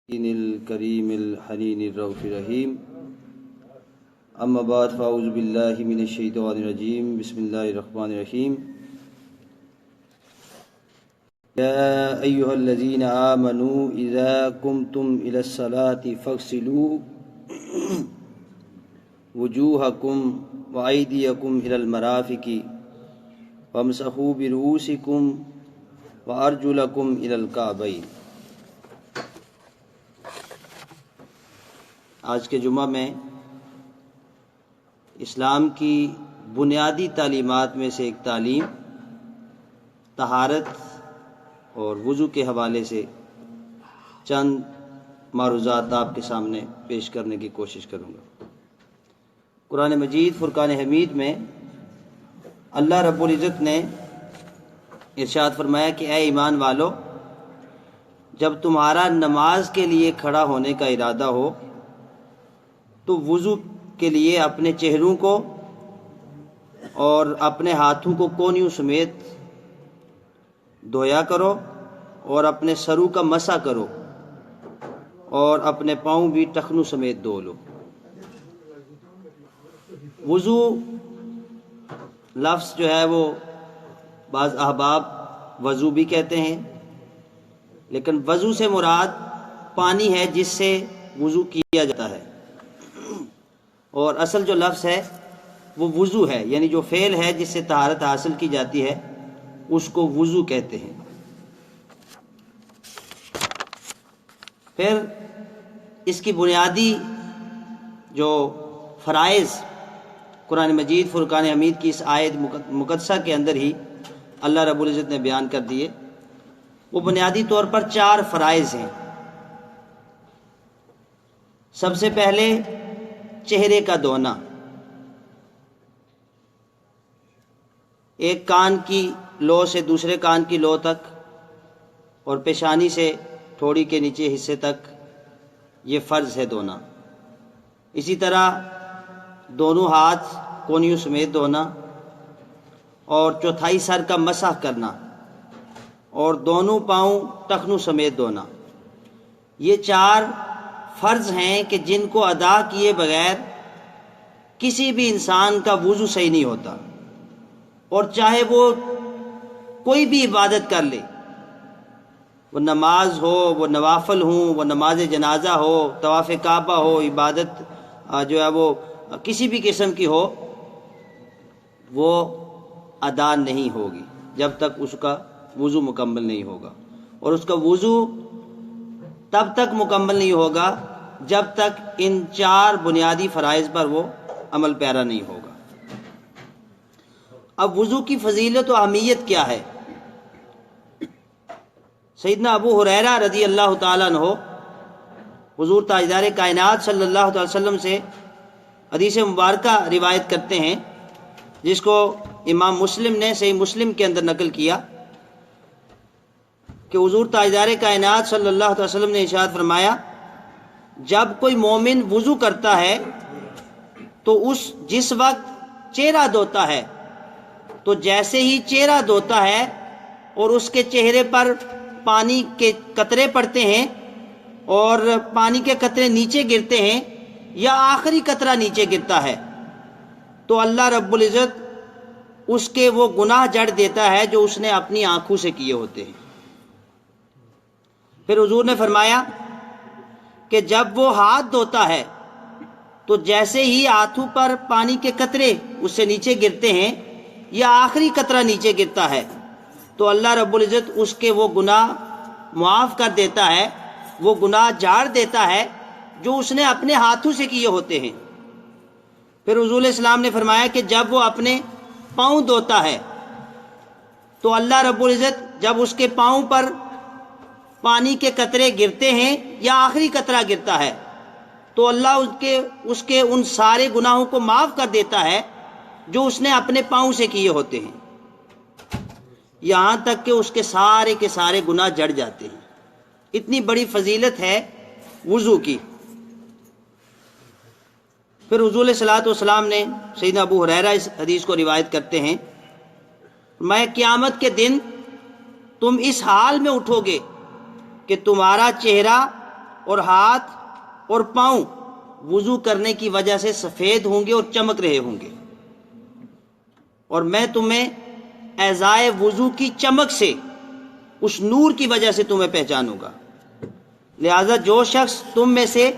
الكريم الحنين الرؤوف الرحيم اما بعد فاعوذ بالله من الشيطان الرجيم بسم الله الرحمن الرحيم يا أيها الذين آمنوا إذا قمتم إلى الصلاة فاغسلوا وجوهكم وأيديكم إلى المرافق وامسحوا برؤوسكم وأرجلكم إلى الكعبين۔ آج کے جمعہ میں اسلام کی بنیادی تعلیمات میں سے ایک تعلیم طہارت اور وضو کے حوالے سے چند معروضات آپ کے سامنے پیش کرنے کی کوشش کروں گا۔ قرآن مجید فرقان حمید میں اللہ رب العزت نے ارشاد فرمایا کہ اے ایمان والو، جب تمہارا نماز کے لیے کھڑا ہونے کا ارادہ ہو تو وضو کے لیے اپنے چہروں کو اور اپنے ہاتھوں کو کونیوں سمیت دھویا کرو اور اپنے سروں کا مسح کرو اور اپنے پاؤں بھی ٹخنوں سمیت دھو لو۔ وضو لفظ جو ہے وہ بعض احباب وضو بھی کہتے ہیں، لیکن وضو سے مراد پانی ہے جس سے وضو کیا جاتا ہے، اور اصل جو لفظ ہے وہ وضو ہے، یعنی جو فعل ہے جس سے طہارت حاصل کی جاتی ہے اس کو وضو کہتے ہیں۔ پھر اس کی بنیادی جو فرائض قرآن مجید فرقان حمید کی اس آیت مقدسہ کے اندر ہی اللہ رب العزت نے بیان کر دیے، وہ بنیادی طور پر 4 فرائض ہیں۔ سب سے پہلے چہرے کا دھونا، ایک کان کی لو سے دوسرے کان کی لو تک اور پیشانی سے تھوڑی کے نیچے حصے تک، یہ فرض ہے دھونا۔ اسی طرح دونوں ہاتھ کونیوں سمیت دھونا، اور چوتھائی سر کا مسح کرنا، اور دونوں پاؤں ٹخنوں سمیت دھونا۔ یہ 4 فرض ہیں کہ جن کو ادا کیے بغیر کسی بھی انسان کا وضو صحیح نہیں ہوتا، اور چاہے وہ کوئی بھی عبادت کر لے، وہ نماز ہو، وہ نوافل ہوں، وہ نماز جنازہ ہو، طواف کعبہ ہو، عبادت جو ہے وہ کسی بھی قسم کی ہو، وہ ادا نہیں ہوگی جب تک اس کا وضو مکمل نہیں ہوگا، اور اس کا وضو تب تک مکمل نہیں ہوگا جب تک ان 4 بنیادی فرائض پر وہ عمل پیرا نہیں ہوگا۔ اب وضو کی فضیلت و اہمیت کیا ہے؟ سیدنا ابو ہریرہ رضی اللہ تعالیٰ عنہ حضور تاجدار کائنات صلی اللہ علیہ وسلم سے حدیث مبارکہ روایت کرتے ہیں، جس کو امام مسلم نے صحیح مسلم کے اندر نقل کیا کہ حضور تاجدار کائنات صلی اللہ علیہ وسلم نے ارشاد فرمایا، جب کوئی مومن وضو کرتا ہے تو جس وقت چہرہ دھوتا ہے تو جیسے ہی چہرہ دھوتا ہے اور اس کے چہرے پر پانی کے قطرے پڑتے ہیں اور پانی کے قطرے نیچے گرتے ہیں یا آخری قطرہ نیچے گرتا ہے، تو اللہ رب العزت اس کے وہ گناہ جڑ دیتا ہے جو اس نے اپنی آنکھوں سے کیے ہوتے ہیں۔ پھر حضور نے فرمایا کہ جب وہ ہاتھ دھوتا ہے تو جیسے ہی ہاتھوں پر پانی کے قطرے اس سے نیچے گرتے ہیں یا آخری قطرہ نیچے گرتا ہے تو اللہ رب العزت اس کے وہ گناہ معاف کر دیتا ہے، وہ گناہ جھاڑ دیتا ہے جو اس نے اپنے ہاتھوں سے کیے ہوتے ہیں۔ پھر حضور اسلام نے فرمایا کہ جب وہ اپنے پاؤں دھوتا ہے تو اللہ رب العزت جب اس کے پاؤں پر پانی کے قطرے گرتے ہیں یا آخری قطرہ گرتا ہے تو اللہ اس کے ان سارے گناہوں کو معاف کر دیتا ہے جو اس نے اپنے پاؤں سے کیے ہوتے ہیں، یہاں تک کہ اس کے سارے گناہ جڑ جاتے ہیں۔ اتنی بڑی فضیلت ہے وضو کی۔ پھر حضور صلی اللہ علیہ وسلم نے سیدنا ابو ہریرہ اس حدیث کو روایت کرتے ہیں، میں قیامت کے دن تم اس حال میں اٹھو گے کہ تمہارا چہرہ اور ہاتھ اور پاؤں وضو کرنے کی وجہ سے سفید ہوں گے اور چمک رہے ہوں گے، اور میں تمہیں اعضائے وضو کی چمک سے، اس نور کی وجہ سے تمہیں پہچانوں گا۔ لہذا جو شخص تم میں سے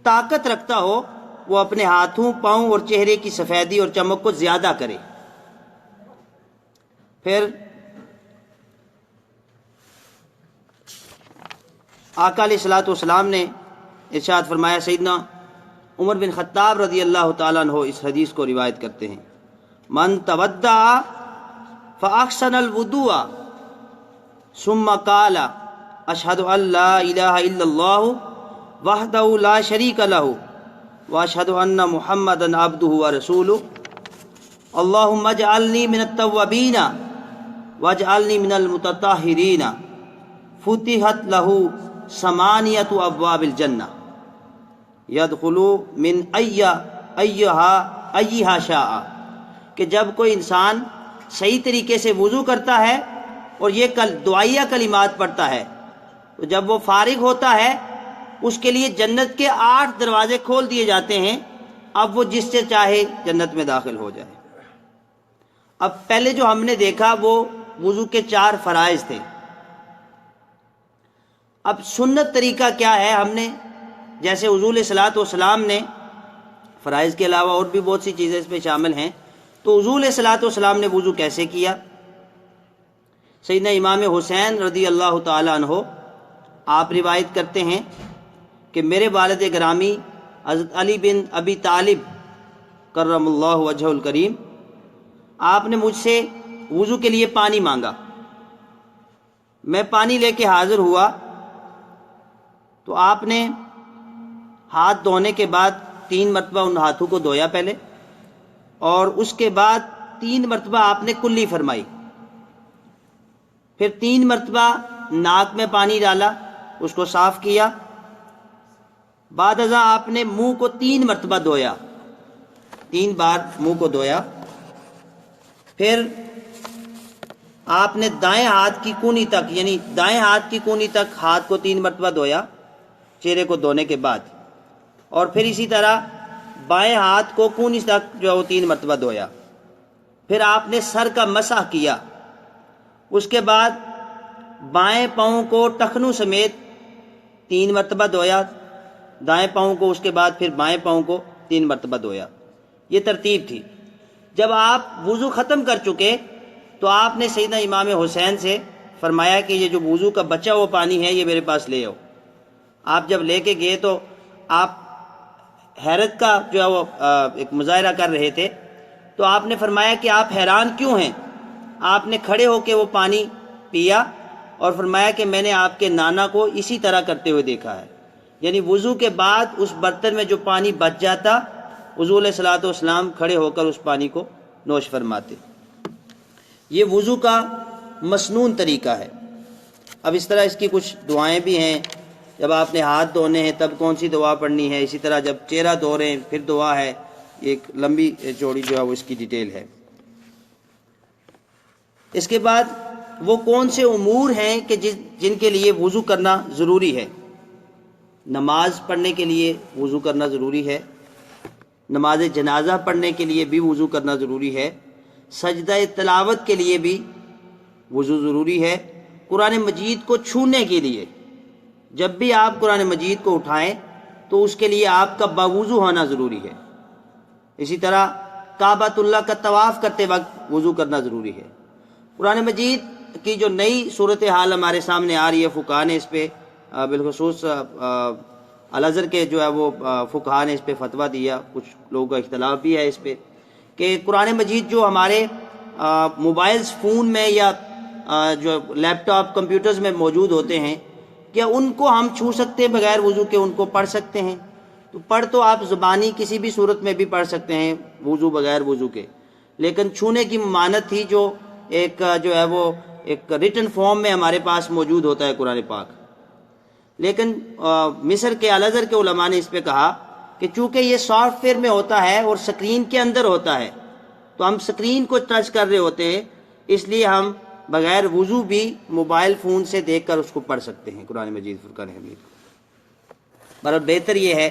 طاقت رکھتا ہو وہ اپنے ہاتھوں، پاؤں اور چہرے کی سفیدی اور چمک کو زیادہ کرے۔ پھر آقا علیہ الصلوۃ والسلام نے ارشاد فرمایا، سیدنا عمر بن خطاب رضی اللہ تعالیٰ عنہ اس حدیث کو روایت کرتے ہیں، من تودع فاحسن الوضوء ثم قال اشهد ان لا الہ الا اللہ وحدہ لا شریک لہ واشهد ان محمدا عبدہ ورسولہ اللہم اجعلنی من التوابین واجعلنی من المتطہرین فتحت لہ ثمانیۃ ابواب الجنہ یدخل من ایہا شاء، کہ جب کوئی انسان صحیح طریقے سے وضو کرتا ہے اور یہ دعائیہ کلمات پڑھتا ہے تو جب وہ فارغ ہوتا ہے اس کے لیے جنت کے 8 دروازے کھول دیے جاتے ہیں، اب وہ جس سے چاہے جنت میں داخل ہو جائے۔ اب پہلے جو ہم نے دیکھا وہ وضو کے 4 فرائض تھے، اب سنت طریقہ کیا ہے؟ ہم نے جیسے حضور علیہ الصلوۃ والسلام نے فرائض کے علاوہ اور بھی بہت سی چیزیں اس میں شامل ہیں، تو حضور علیہ الصلوۃ والسلام نے وضو کیسے کیا؟ سیدنا امام حسین رضی اللہ تعالی عنہ آپ روایت کرتے ہیں کہ میرے والد گرامی حضرت علی بن ابی طالب کرم اللہ وجہہ الکریم، آپ نے مجھ سے وضو کے لیے پانی مانگا، میں پانی لے کے حاضر ہوا تو آپ نے ہاتھ دھونے کے بعد 3 مرتبہ ان ہاتھوں کو دھویا پہلے، اور اس کے بعد 3 مرتبہ آپ نے کلی فرمائی، پھر 3 مرتبہ ناک میں پانی ڈالا، اس کو صاف کیا، بعد ازاں آپ نے منہ کو 3 مرتبہ دھویا، 3 بار منہ کو دھویا، پھر آپ نے دائیں ہاتھ کی کونی تک، یعنی دائیں ہاتھ کی کونی تک ہاتھ کو 3 مرتبہ دھویا چہرے کو دھونے کے بعد، اور پھر اسی طرح بائیں ہاتھ کو کونی تک جو ہے وہ 3 مرتبہ دھویا، پھر آپ نے سر کا مسح کیا، اس کے بعد بائیں پاؤں کو ٹخنوں سمیت 3 مرتبہ دھویا، دائیں پاؤں کو، اس کے بعد پھر بائیں پاؤں کو 3 مرتبہ دھویا۔ یہ ترتیب تھی۔ جب آپ وضو ختم کر چکے تو آپ نے سیدنا امام حسین سے فرمایا کہ یہ جو وضو کا بچا ہوا پانی ہے یہ میرے پاس لے آؤ۔ آپ جب لے کے گئے تو آپ حیرت کا جو ہے وہ ایک مظاہرہ کر رہے تھے، تو آپ نے فرمایا کہ آپ حیران کیوں ہیں؟ آپ نے کھڑے ہو کے وہ پانی پیا اور فرمایا کہ میں نے آپ کے نانا کو اسی طرح کرتے ہوئے دیکھا ہے، یعنی وضو کے بعد اس برتن میں جو پانی بچ جاتا حضور علیہ الصلوۃ والسلام کھڑے ہو کر اس پانی کو نوش فرماتے۔ یہ وضو کا مسنون طریقہ ہے۔ اب اس طرح اس کی کچھ دعائیں بھی ہیں، جب آپ نے ہاتھ دھونے ہیں تب کون سی دعا پڑھنی ہے، اسی طرح جب چہرہ دھو رہے ہیں پھر دعا ہے، ایک لمبی چوڑی جو ہے وہ اس کی ڈیٹیل ہے۔ اس کے بعد وہ کون سے امور ہیں کہ جن کے لیے وضو کرنا ضروری ہے؟ نماز پڑھنے کے لیے وضو کرنا ضروری ہے، نماز جنازہ پڑھنے کے لیے بھی وضو کرنا ضروری ہے، سجدہ تلاوت کے لیے بھی وضو ضروری ہے، قرآن مجید کو چھونے کے لیے جب بھی آپ قرآن مجید کو اٹھائیں تو اس کے لیے آپ کا باوضو ہونا ضروری ہے، اسی طرح کعبۃ اللہ کا طواف کرتے وقت وضو کرنا ضروری ہے۔ قرآن مجید کی جو نئی صورتحال ہمارے سامنے آ رہی ہے، فقہاء نے اس پہ بالخصوص الازہر کے جو ہے وہ فقہاء نے اس پہ فتویٰ دیا، کچھ لوگوں کا اختلاف بھی ہے اس پہ، کہ قرآن مجید جو ہمارے موبائلز، فون میں یا جو لیپ ٹاپ، کمپیوٹرز میں موجود ہوتے ہیں، کیا ان کو ہم چھو سکتے ہیں بغیر وضو کے؟ ان کو پڑھ سکتے ہیں؟ تو پڑھ تو آپ زبانی کسی بھی صورت میں بھی پڑھ سکتے ہیں وضو بغیر وضو کے، لیکن چھونے کی ممانعت تھی جو ایک جو ہے وہ ایک ریٹن فارم میں ہمارے پاس موجود ہوتا ہے قرآن پاک۔ لیکن مصر کے الازہر کے علماء نے اس پہ کہا کہ چونکہ یہ سافٹ ویئر میں ہوتا ہے اور سکرین کے اندر ہوتا ہے تو ہم سکرین کو ٹچ کر رہے ہوتے ہیں، اس لیے ہم بغیر وضو بھی موبائل فون سے دیکھ کر اس کو پڑھ سکتے ہیں قرآن مجید فرقان حمید۔ بہرحال بہتر یہ ہے